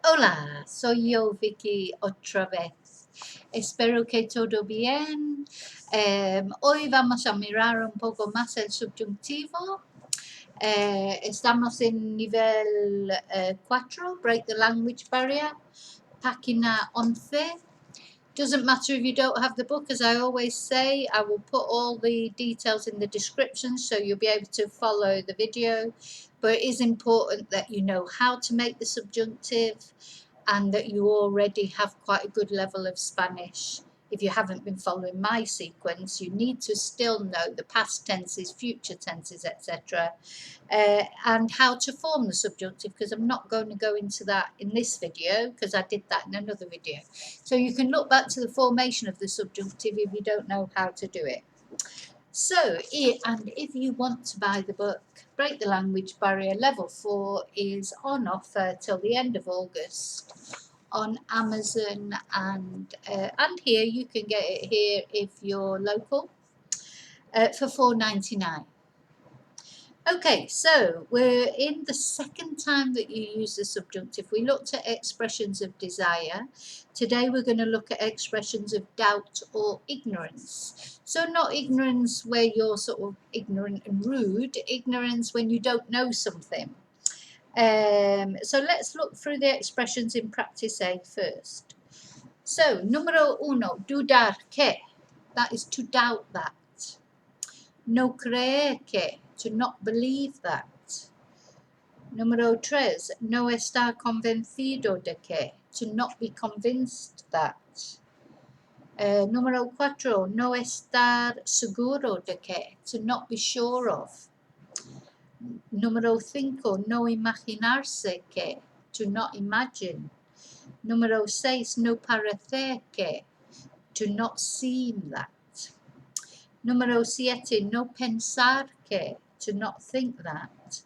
Hola, soy yo, Vicki, otra vez. Espero que todo bien. Hoy vamos a mirar un poco más el subjuntivo. Estamos en nivel 4, Break the Language Barrier, página 11. Doesn't matter if you don't have the book, as I always say. I will put all the details in the description so you'll be able to follow the video. But it is important that you know how to make the subjunctive and that you already have quite a good level of Spanish. If you haven't been following my sequence, you need to still know the past tenses, future tenses, etc. And how to form the subjunctive, because I'm not going to go into that in this video because I did that in another video. So you can look back to the formation of the subjunctive if you don't know how to do it. So, and if you want to buy the book, Break the Language Barrier Level 4 is on offer till the end of August on Amazon and here. You can get it here if you're local for $4.99. Okay, so we're in the second time that you use the subjunctive. We looked at expressions of desire. Today we're going to look at expressions of doubt or ignorance. So not ignorance where you're sort of ignorant and rude, ignorance when you don't know something. So let's look through the expressions in practice A first. So, número uno, dudar que, that is to doubt that. No creer que, to not believe that. Número tres, no estar convencido de que, to not be convinced that. Número cuatro, no estar seguro de que, to not be sure of. Número cinco, no imaginarse que, to not imagine. Número seis, no parecer que, to not seem that. Número 7, no pensar que, to not think that.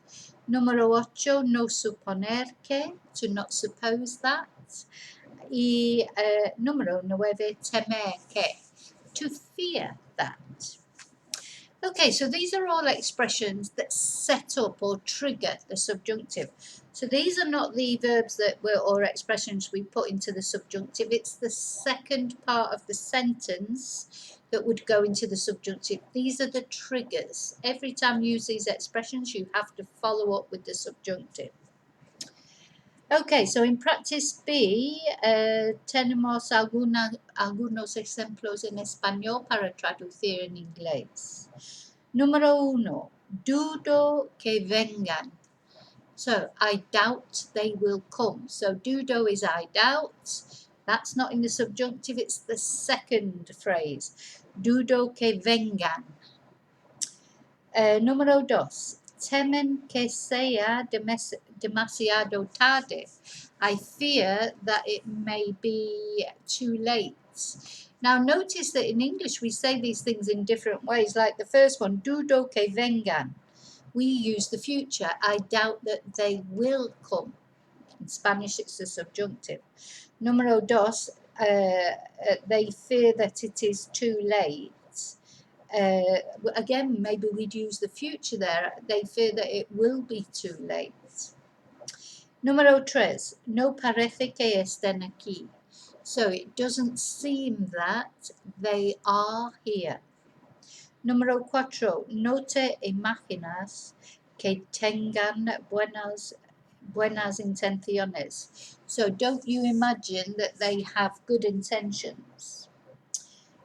Número 8, no suponer que, to not suppose that. Y número 9, temer que, to fear that. Okay, so these are all expressions that set up or trigger the subjunctive. So these are not the verbs that were or expressions we put into the subjunctive. It's the second part of the sentence that would go into the subjunctive. These are the triggers. Every time you use these expressions, you have to follow up with the subjunctive. Okay, so in practice B, tenemos algunos ejemplos en español para traducir en inglés. Número 1, dudo que vengan. So, I doubt they will come. So, dudo is I doubt. That's not in the subjunctive, it's the second phrase. Dudo que vengan. Número 2, temen que sea demasiado tarde. I fear that it may be too late. Now notice that in English we say these things in different ways, like the first one, dudo que vengan. We use the future. I doubt that they will come. In Spanish it's the subjunctive. Número 2, they fear that it is too late. Again, maybe we'd use the future there. They fear that it will be too late. Número 3, no parece que estén aquí. So it doesn't seem that they are here. Número 4, no te imaginas que tengan buenas intenciones. So don't you imagine that they have good intentions.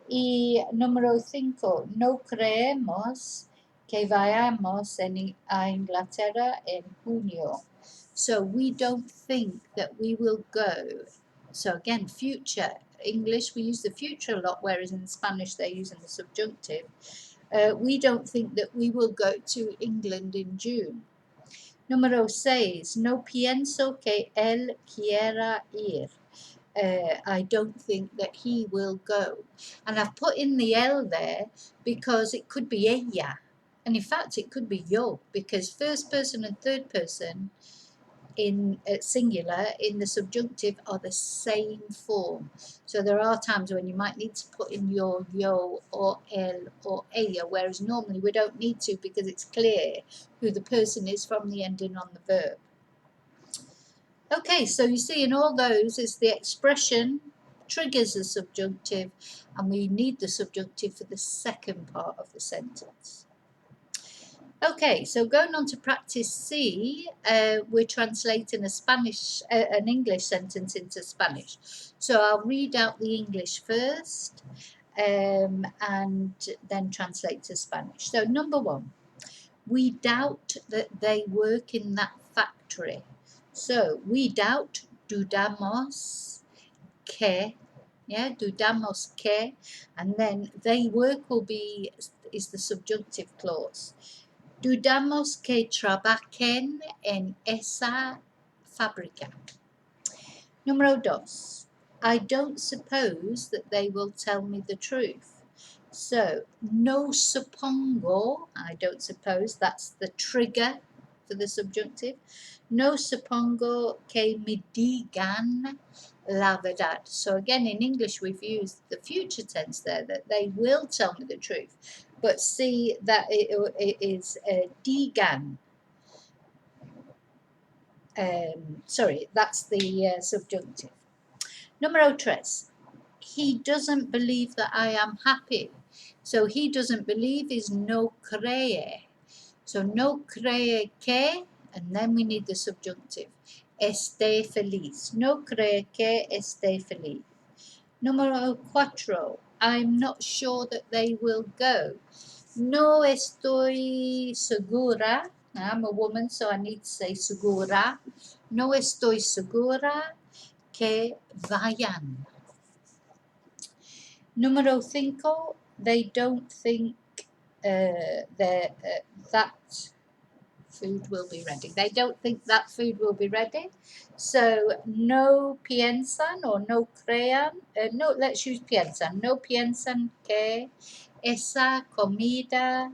Y número 5, no creemos que vayamos a Inglaterra en Junio. So we don't think that we will go. So again, future. English, we use the future a lot, whereas in Spanish they're using the subjunctive. We don't think that we will go to England in June. Número 6, no pienso que él quiera ir. I don't think that he will go. And I've put in the L there because it could be ella. And in fact, it could be yo, because first person and third person in singular in the subjunctive are the same form. So there are times when you might need to put in your yo or el or ella, whereas normally we don't need to because it's clear who the person is from the ending on the verb. Okay, so you see in all those is the expression triggers the subjunctive, and we need the subjunctive for the second part of the sentence. Okay, so going on to practice C, we're translating an English sentence into Spanish. So I'll read out the English first and then translate to Spanish. So number 1, we doubt that they work in that factory. So we doubt, dudamos que, yeah, dudamos que, and then they work is the subjunctive clause. Dudamos que trabajen en esa fábrica. Número 2. I don't suppose that they will tell me the truth. So, no supongo, I don't suppose, that's the trigger for the subjunctive. No supongo que me digan la verdad. So again, in English, we've used the future tense there, that they will tell me the truth. But see that it is digan. Sorry, that's the subjunctive. Número 3. He doesn't believe that I am happy. So he doesn't believe is no cree. So no cree que, and then we need the subjunctive. Esté feliz. No cree que esté feliz. Número 4. I'm not sure that they will go. No estoy segura. I'm a woman, so I need to say segura. No estoy segura que vayan. Número 5. They don't think that food will be ready. They don't think that food will be ready. So no piensan or no crean. No, let's use piensan. No piensan que esa comida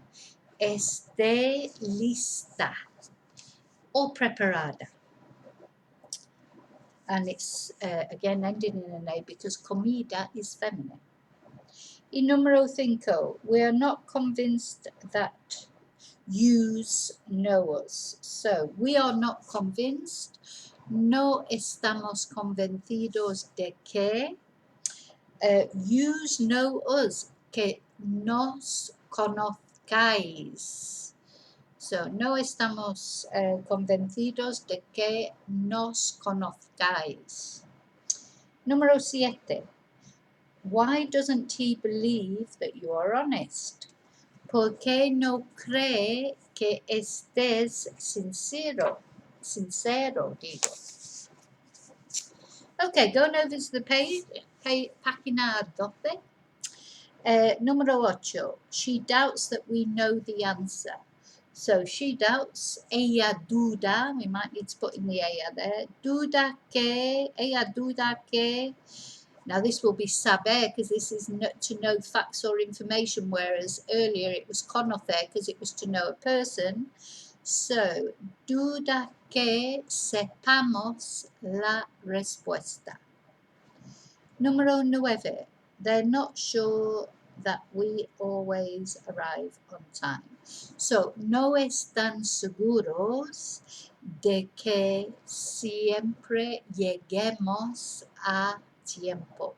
esté lista or preparada. And it's again ending in an A because comida is feminine. Y número 5, we are not convinced that yous know us. So we are not convinced. No estamos convencidos de que yous know us, que nos conozcáis. So no estamos convencidos de que nos conozcáis. Número 7. Why doesn't he believe that you are honest? ¿Por qué no cree que estés sincero? Sincero, digo. Okay, going over to the page página 12. Número 8. She doubts that we know the answer. So she doubts, ella duda, we might need to put in the ella there. Ella duda que. Now this will be saber because this is to know facts or information, whereas earlier it was conocer because it was to know a person. So, duda que sepamos la respuesta. Número 9. They're not sure that we always arrive on time. So, no están seguros de que siempre lleguemos a tiempo.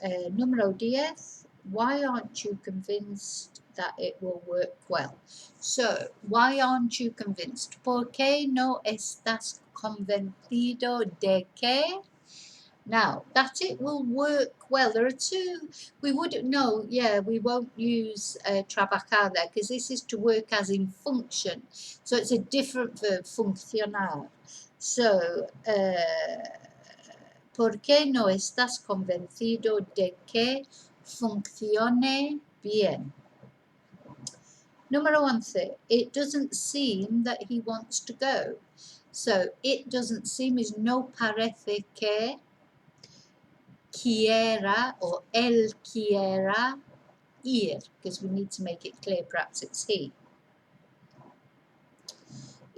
Número 10. Why aren't you convinced that it will work well? So, why aren't you convinced? ¿Por qué no estás convencido de que? Now, that it will work well. There are two. We wouldn't know. Yeah, we won't use trabajar there because this is to work as in function. So, it's a different verb, funcionar. So, ¿por qué no estás convencido de que funcione bien? Número 11. It doesn't seem that he wants to go. So, it doesn't seem is no parece que quiera or él quiera ir, because we need to make it clear perhaps it's he.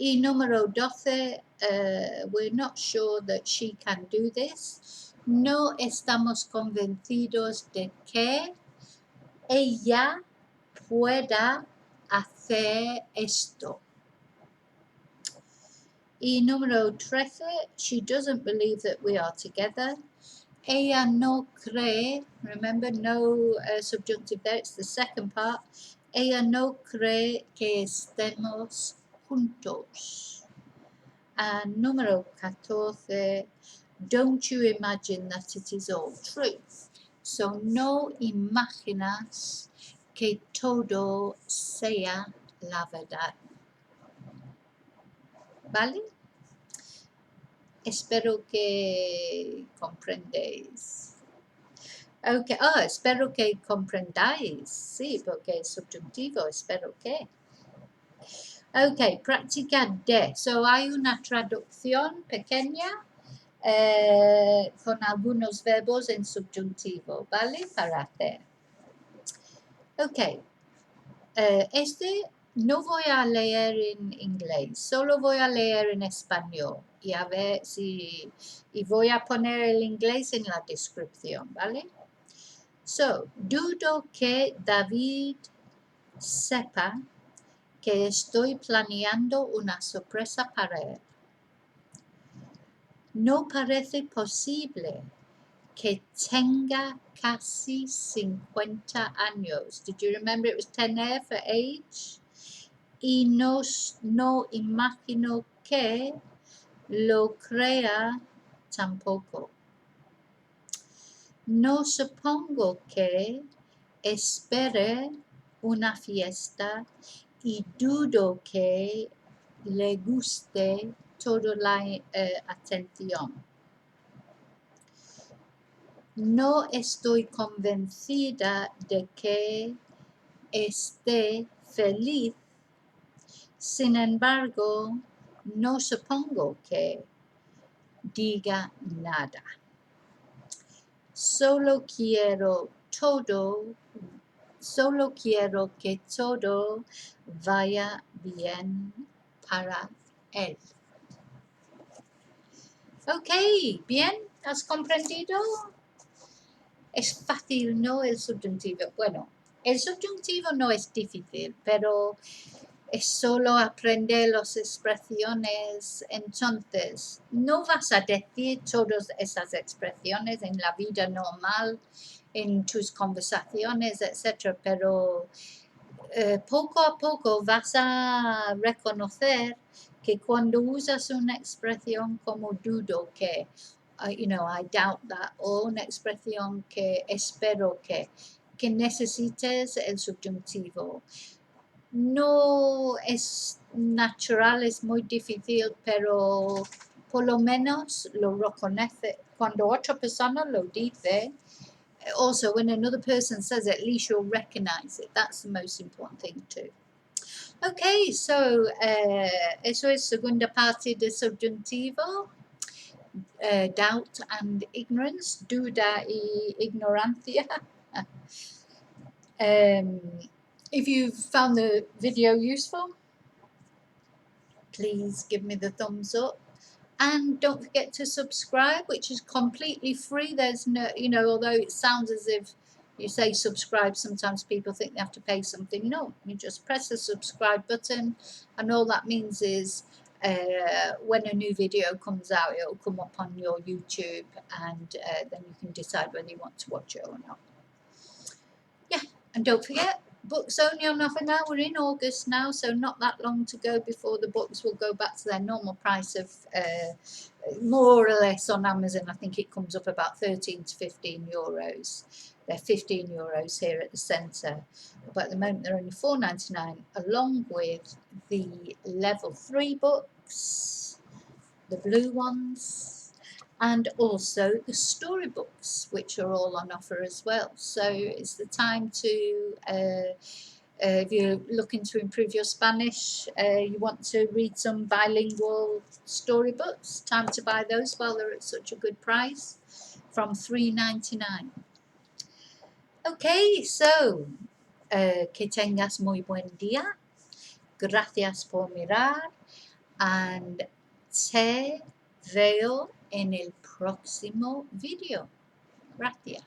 Y número 12, we're not sure that she can do this. No estamos convencidos de que ella pueda hacer esto. Y número 13, she doesn't believe that we are together. Ella no cree, remember no subjunctive there, it's the second part. Ella no cree que estemos juntos. And número 14, don't you imagine that it is all true. So no imaginas que todo sea la verdad. ¿Vale? Espero que comprendéis. Okay. Espero que comprendáis. Sí, porque es subjuntivo, espero que. Ok, práctica D. So hay una traducción pequeña con algunos verbos en subjuntivo, ¿vale? Para hacer. Ok. Este no voy a leer en inglés, solo voy a leer en español y a ver si... Y voy a poner el inglés en la descripción, ¿vale? So, dudo que David sepa que estoy planeando una sorpresa para él. No parece posible que tenga casi 50 años. Did you remember it was Temer for age? Y no imagino que lo crea tampoco. No supongo que espere una fiesta y dudo que le guste toda la atención. No estoy convencida de que esté feliz. Sin embargo, no supongo que diga nada. Solo quiero que todo vaya bien para él. Ok, bien, ¿has comprendido? Es fácil, ¿no? El subjuntivo. Bueno, el subjuntivo no es difícil, pero es solo aprender las expresiones. Entonces, no vas a decir todas esas expresiones en la vida normal, en tus conversaciones, etc. Pero poco a poco vas a reconocer que cuando usas una expresión como dudo que, I doubt that, o una expresión que espero que necesites el subjuntivo. No es natural, es muy difícil, pero por lo menos lo reconoce. Cuando otra persona lo dice, also when another person says it, at least you'll recognize it. That's the most important thing too. Okay, so eso es segunda parte de subjuntivo. Doubt and ignorance, duda y ignorancia. If you've found the video useful, please give me the thumbs up. And don't forget to subscribe, which is completely free. There's no, although it sounds as if you say subscribe, sometimes people think they have to pay something. No, you just press the subscribe button, and all that means is when a new video comes out, it'll come up on your YouTube, and then you can decide whether you want to watch it or not. Yeah, and don't forget, books only on offer now. We're in August now, so not that long to go before the books will go back to their normal price of more or less on Amazon. I think it comes up about 13 to 15 euros. They're 15 euros here at the centre, but at the moment they're only £4.99, along with the level 3 books, the blue ones, and also the storybooks, which are all on offer as well. So it's the time to, if you're looking to improve your Spanish, you want to read some bilingual storybooks, time to buy those while they're at such a good price, from $3.99. Okay, so que tengas muy buen día. Gracias por mirar, and te veo en el próximo video. Gracias.